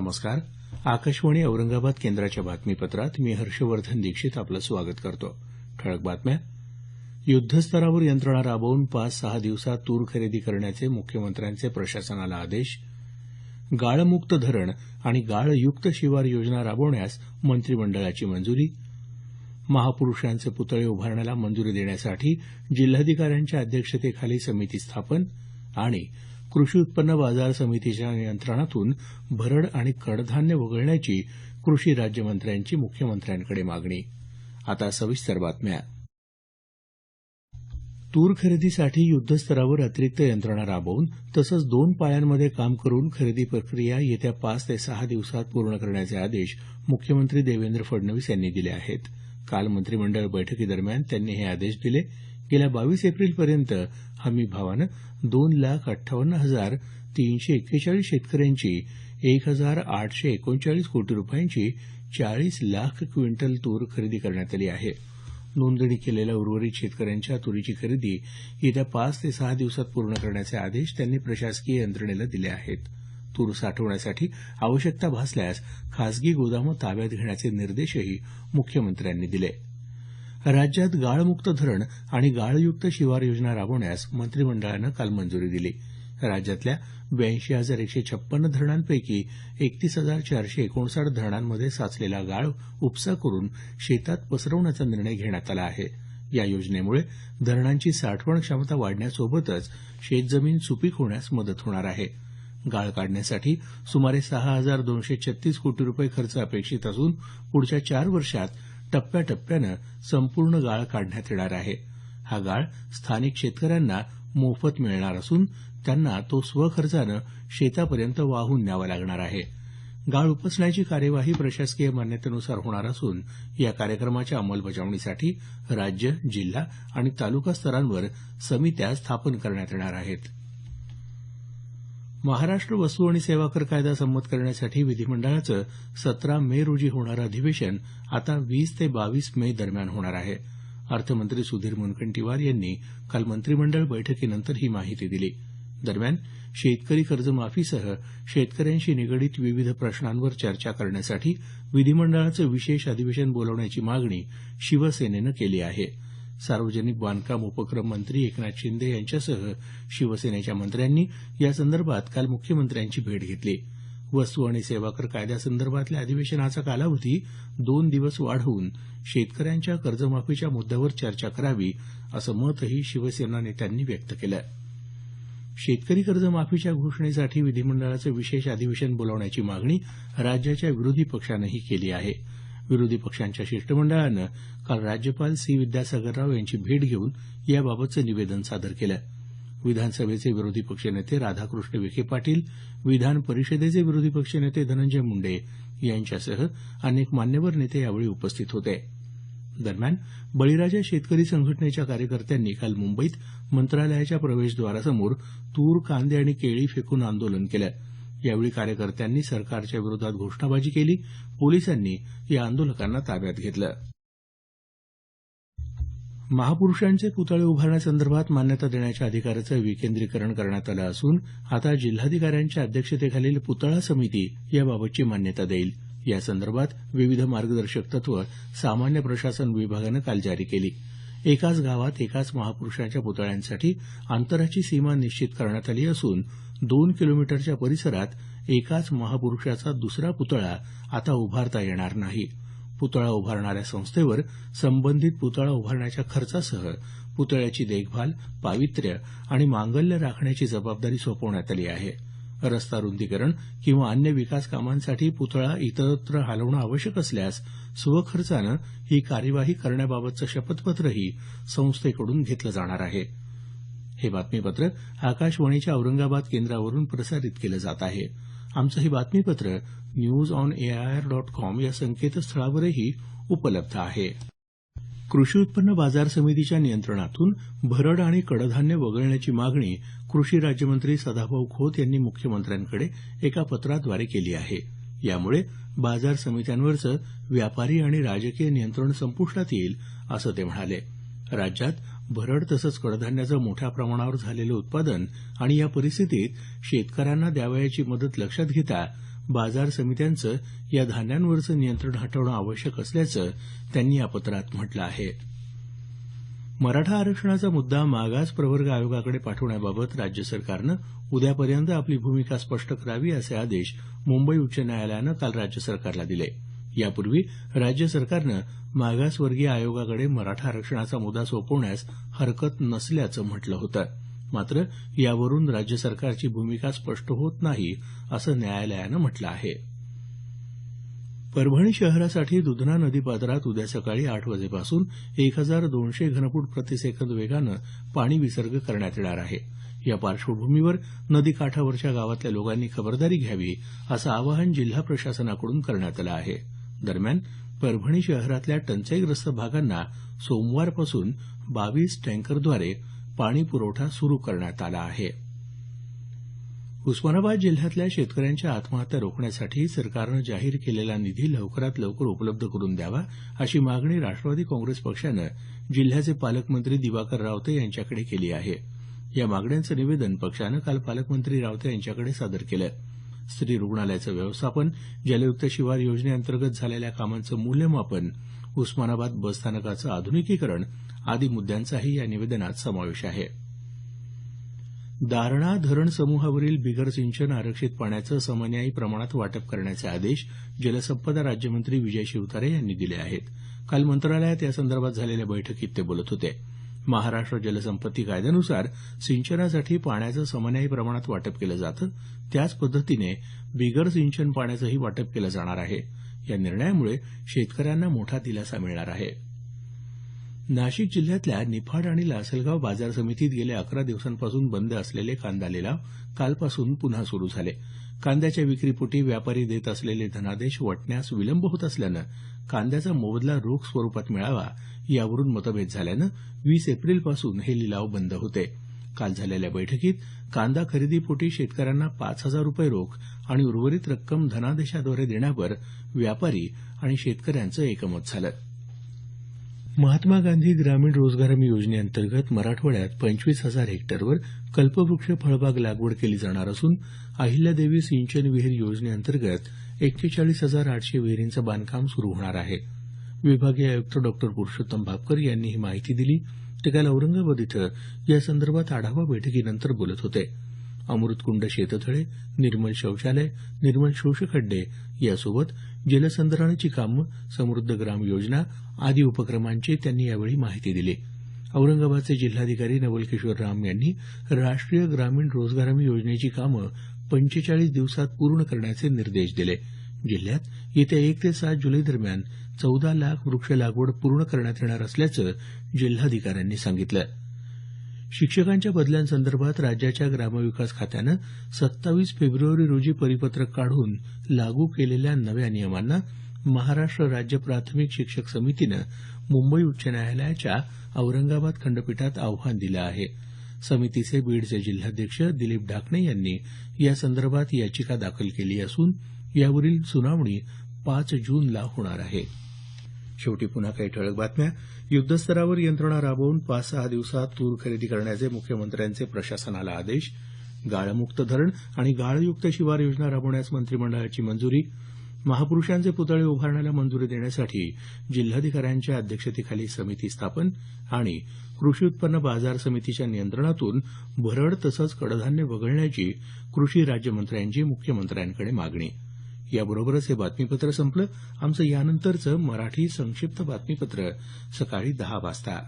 नमस्कार. आकाशवाणी औरंगाबाद केंद्राच्या बातमीपत्रात मी हर्षवर्धन दीक्षित आपलं स्वागत करतो. ठळक बातम्या. युद्धस्तरावर यंत्रणा राबवून 5-6 दिवसात तूर खरेदी करण्याचे मुख्यमंत्र्यांचे प्रशासनाला आदेश. गाळमुक्त धरण आणि गाळयुक्त शिवार योजना राबवण्यास मंत्रिमंडळाची मंजुरी. महापुरुषांचे पुतळे उभारण्याला मंजुरी देण्यासाठी जिल्हाधिकाऱ्यांच्या अध्यक्षतेखाली समिती स्थापन आणि कृषी उत्पन्न बाजार समितीच्या नियंत्रणातून भरड आणि कडधान्य वगळण्याची कृषी राज्यमंत्र्यांची मुख्यमंत्र्यांकडे मागणी. आता सविस्तर बातम्या. तूर खरेदीसाठी युद्धस्तरावर अतिरिक्त यंत्रणा राबवून तसंच 2 पाळ्यांमध्ये काम करून खरेदी प्रक्रिया येत्या 5 ते 6 दिवसात पूर्ण करण्याचे आदेश मुख्यमंत्री देवेंद्र फडणवीस यांनी दिले आहेत. काल मंत्रिमंडळ बैठकीदरम्यान त्यांनी हे आदेश दिले. गेल्या 22 एप्रिलपर्यंत हमीभावानं 2,58,341 शेतकऱ्यांची 1,839 कोटी रुपयांची 40 लाख क्विंटल तूर खरेदी करण्यात आली आहे. नोंदणी केलेल्या उर्वरित शेतकऱ्यांच्या तुरीची खरेदी येत्या 5 ते 6 दिवसात पूर्ण करण्याचे आदेश त्यांनी प्रशासकीय यंत्रणेला दिले आहेत. तूर साठवण्यासाठी आवश्यकता भासल्यास खासगी गोदामं ताब्यात घेण्याचे निर्देशही मुख्यमंत्र्यांनी दिले. राज्यात गाळमुक्त धरण आणि गाळयुक्त शिवार योजना राबवण्यास मंत्रिमंडळानं काल मंजुरी दिली. राज्यातल्या 82,156 धरणांपैकी 31,459 धरणांमध्ये साचलेला गाळ उपसा करून शेतात पसरवण्याचा निर्णय घेण्यात आला आहे. या योजनेमुळे धरणांची साठवण क्षमता वाढण्यासोबतच शेतजमीन सुपीक होण्यास मदत होणार आहे. गाळ काढण्यासाठी सुमारे 6,236 कोटी रुपये खर्च अपेक्षित असून पुढच्या 4 वर्षात टप्प्याटप्प्यानं संपूर्ण गाळ काढण्यात येणार आहे. हा गाळ स्थानिक शेतकऱ्यांना मोफत मिळणार असून त्यांना तो स्वखर्चानं शेतापर्यंत वाहून न्यावा लागणार आहे. गाळ उपसण्याची कार्यवाही प्रशासकीय मान्यतेनुसार होणार असून या कार्यक्रमाच्या अंमलबजावणीसाठी राज्य, जिल्हा आणि तालुका स्तरांवर समित्या स्थापन करण्यात येणार आहेत. महाराष्ट्र वस्तू आणि सेवा कर कायदा संमत करण्यासाठी विधिमंडळाचं 17 मे रोजी होणारं अधिवेशन आता 20 ते 22 मे दरम्यान होणार आहे. अर्थमंत्री सुधीर मुनगंटीवार यांनी काल मंत्रिमंडळ बैठकीनंतर ही माहिती दिली. दरम्यान शेतकरी कर्जमाफीसह शेतकऱ्यांशी निगडीत विविध प्रश्नांवर चर्चा करण्यासाठी विधिमंडळाचं विशेष अधिवेशन बोलावण्याची मागणी शिवसेनेनं केली आहे. सार्वजनिक बांधकाम उपक्रम मंत्री एकनाथ शिंदे यांच्यासह शिवसेनेच्या मंत्र्यांनी यासंदर्भात काल मुख्यमंत्र्यांची भेट घेतली. वस्तू आणि सेवा कर कायद्यासंदर्भातल्या अधिवेशनाचा कालावधी 2 दिवस वाढवून शेतकऱ्यांच्या कर्जमाफीच्या मुद्द्यावर चर्चा करावी असं मतही शिवसेना नेत्यांनी व्यक्त केलं. शेतकरी कर्जमाफीच्या घोषणेसाठी विधिमंडळाचं विशेष अधिवेशन बोलावण्याची मागणी राज्याच्या विरोधी पक्षानंही केली आहे. विरोधी पक्षांच्या शिष्टमंडळानं काल राज्यपाल सी विद्यासागर राव यांची भेट घेऊन याबाबतचं निवेदन सादर केलं. विधानसभेचे विरोधी पक्षनेते राधाकृष्ण विखे पाटील, विधान परिषदेचे विरोधी पक्षनेते धनंजय मुंडे यांच्यासह अनेक मान्यवर नेते यावेळी उपस्थित होते. दरम्यान बळीराजा शेतकरी संघटनेच्या कार्यकर्त्यांनी काल मुंबईत मंत्रालयाच्या प्रवेशद्वारासमोर तूर, कांदे आणि केळी फेकून आंदोलन केलं. यावेळी कार्यकर्त्यांनी सरकारच्या विरोधात घोषणाबाजी केली. पोलिसांनी या आंदोलकांना ताब्यात घेतलं. महापुरुषांचे पुतळे उभारण्यासंदर्भात मान्यता देण्याच्या अधिकाराचं विकेंद्रीकरण करण्यात आलं असून आता जिल्हाधिकाऱ्यांच्या अध्यक्षतेखालील पुतळा समिती याबाबतची मान्यता देईल. यासंदर्भात विविध मार्गदर्शक तत्वं सामान्य प्रशासन विभागानं काल जारी केली. एकाच गावात एकाच महापुरुषांच्या पुतळ्यांसाठी अंतराची सीमा निश्चित करण्यात आली असून 2 किलोमीटरच्या परिसरात एकाच महापुरुषाचा दुसरा पुतळा आता उभारता येणार नाही. पुतळा उभारणाऱ्या संस्थेवर संबंधित पुतळा उभारण्याच्या खर्चासह पुतळ्याची देखभाल, पावित्र्य आणि मांगल्य राखण्याची जबाबदारी सोपवण्यात आली आहे. रस्ता रुंदीकरण किंवा अन्य विकास कामांसाठी पुतळा इतरत्र हलवणं आवश्यक असल्यास स्वखर्चानं ही कार्यवाही करण्याबाबतचं शपथपत्रही संस्थेकडून घेतलं जाणार आहे. हे बातमीपत्र आकाशवाणीच्या औरंगाबाद केंद्रावरून प्रसारित केलं जात आहे. आमचं हे बातमीपत्र newsonair.com या संकेतस्थळावरही उपलब्ध आहे. कृषी उत्पन्न बाजार समितीच्या नियंत्रणातून भरड आणि कडधान्य वगळण्याची मागणी कृषी राज्यमंत्री सदाभाऊ खोत यांनी मुख्यमंत्र्यांकडे एका पत्राद्वारे केली आहे. यामुळे बाजार समित्यांवरचं व्यापारी आणि राजकीय नियंत्रण संपुष्टात येईल असं ते म्हणाले. राज्यात भरड तसंच कडधान्याचं मोठ्या प्रमाणावर झालेलं उत्पादन आणि या परिस्थितीत शेतकऱ्यांना द्यावयाची मदत लक्षात घेता बाजार समित्यांचं या धान्यांवरचं नियंत्रण हटवणं आवश्यक असल्याचं त्यांनी या पत्रात म्हटलं आहे. मराठा आरक्षणाचा मुद्दा मागास प्रवर्ग आयोगाकडे पाठवण्याबाबत राज्य सरकारनं उद्यापर्यंत आपली भूमिका स्पष्ट करावी असे आदेश मुंबई उच्च न्यायालयानं काल राज्य सरकारला दिले. यापूर्वी राज्य सरकारनं मागासवर्गीय आयोगाकडे मराठा आरक्षणाचा मुद्दा सोपवण्यास हरकत नसल्याचं म्हटलं होतं. मात्र यावरून राज्य सरकारची भूमिका स्पष्ट होत नाही असं न्यायालयानं म्हटलं आहे. परभणी शहरासाठी दुधना नदीपात्रात उद्या सकाळी 8 वाजेपासून 1200 घनफूट प्रतिसेकंद वेगानं पाणी विसर्ग करण्यात येणार आहे. या पार्श्वभूमीवर नदीकाठावरच्या गावातल्या लोकांनी खबरदारी घ्यावी असं आवाहन जिल्हा प्रशासनाकडून करण्यात आलं आहे. दरम्यान परभणी शहरातल्या टंचाईग्रस्त भागांना सोमवारपासून 22 टँकरद्वारे पाणी पुरवठा सुरू करण्यात आला आहे. उस्मानाबाद जिल्ह्यातल्या शेतकऱ्यांच्या आत्महत्या रोखण्यासाठी सरकारनं जाहीर केलेला निधी लवकरात लवकर उपलब्ध करून द्यावा अशी मागणी राष्ट्रवादी काँग्रेस पक्षानं जिल्ह्याचे पालकमंत्री दिवाकर रावते यांच्याकडे केली आहे. या मागण्यांचं निवेदन पक्षानं काल पालकमंत्री रावते यांच्याकडे सादर केलं. स्त्री रुग्णालयाचं व्यवस्थापन, जलयुक्त शिवार योजनेअंतर्गत झालेल्या कामांचं मूल्यमापन, उस्मानाबाद बसस्थानकाचं आधुनिकीकरण आदी मुद्द्यांचाही या निवेदनात समावेश आहे. दारणा धरण समूहावरील बिगर सिंचन आरक्षित पाण्याचं समन्यायी प्रमाणात वाटप करण्याचे आदेश जलसंपदा राज्यमंत्री विजय शिवतारे यांनी दिले आहेत. काल मंत्रालयात यासंदर्भात झालेल्या बैठकीत ते बोलत होते. महाराष्ट्र जलसंपत्ती कायद्यानुसार सिंचनासाठी पाण्याचं समन्यायी प्रमाणात वाटप केलं जातं, त्याच पद्धतीने बिगर सिंचन पाण्याचंही वाटप केलं जाणार आहे. या निर्णयामुळे शेतकऱ्यांना मोठा दिलासा मिळणार आहे. नाशिक जिल्ह्यातल्या निफाड आणि लासलगाव बाजार समितीत गेल्या 11 दिवसांपासून बंद असलेले कांदा लिलाव कालपासून पुन्हा सुरू झाले. कांद्याच्या विक्रीपोटी व्यापारी देत असलेले धनादेश वटण्यास विलंब होत असल्यानं कांद्याचा मोबदला रोख स्वरूपात मिळावा यावरून मतभेद झाल्यानं 20 एप्रिलपासून हे लिलाव बंद होते. काल झालेल्या बैठकीत कांदा खरेदीपोटी शेतकऱ्यांना 5,000 रुपये रोख आणि उर्वरित रक्कम धनादेशाद्वारे देण्यावर व्यापारी आणि शेतकऱ्यांचं एकमत झालं. महात्मा गांधी ग्रामीण रोजगार हमी योजनेअंतर्गत मराठवाड्यात 25,000 हेक्टरवर कल्पवृक्ष फळबाग लागवड केली जाणार असून अहिल्यादेवी सिंचन विहीर योजनेअंतर्गत 41,800 विहिरींचं बांधकाम सुरू होणार आहे. विभागीय आयुक्त डॉ पुरुषोत्तम भापकर यांनी ही माहिती दिली. ते काल औरंगाबाद इथं यासंदर्भात आढावा बैठकीनंतर बोलत होते. अमृतकुंड शेततळे, निर्मल शौचालय, निर्मल शोषखड्डे यासोबत जलसंधारणाची कामं, समृद्ध ग्राम योजना आदी उपक्रमांची त्यांनी यावेळी माहिती दिली. औरंगाबादचे जिल्हाधिकारी नवल किशोर राम यांनी राष्ट्रीय ग्रामीण रोजगार हमी योजनेची कामं 45 दिवसात पूर्ण करण्याचे निर्देश दिले. जिल्ह्यात येत्या 1 ते 7 जुलै दरम्यान 14 लाख वृक्ष लागवड पूर्ण करण्यात येणार असल्याचं जिल्हाधिकाऱ्यांनी सांगितलं. शिक्षकांच्या बदल्यांसंदर्भात राज्याच्या ग्रामविकास खात्यानं 27 फेब्रुवारी रोजी परिपत्रक काढून लागू केलेल्या नव्या नियमांना महाराष्ट्र राज्य प्राथमिक शिक्षक समितीनं मुंबई उच्च न्यायालयाच्या औरंगाबाद खंडपीठात आव्हान दिलं आहे. समितीचे बीडचे जिल्हाध्यक्ष दिलीप ढाकणे यांनी यासंदर्भात याचिका दाखल केली असून यावरील सुनावणी 5 जूनला होणार आहे. शेवटी पुन्हा काही ठळक बातम्या. युद्धस्तरावर यंत्रणा राबवून 5-6 दिवसात तूर खरेदी करण्याचे मुख्यमंत्र्यांचे प्रशासनाला आदेश. गाळमुक्त धरण आणि गाळयुक्त शिवार योजना राबवण्यास मंत्रिमंडळाची मंजुरी. महापुरुषांचे पुतळे उभारण्याला मंजुरी देण्यासाठी जिल्हाधिकाऱ्यांच्या अध्यक्षतेखाली समिती स्थापन. आणि कृषी उत्पन्न बाजार समितीच्या नियंत्रणातून भरड तसंच कडधान्य वगळण्याची कृषी राज्यमंत्र्यांची मुख्यमंत्र्यांकडे मागणी. याबरोबरच हे बातमीपत्र संपलं. आमचं यानंतरचं मराठी संक्षिप्त बातमीपत्र सकाळी 10 वाजता.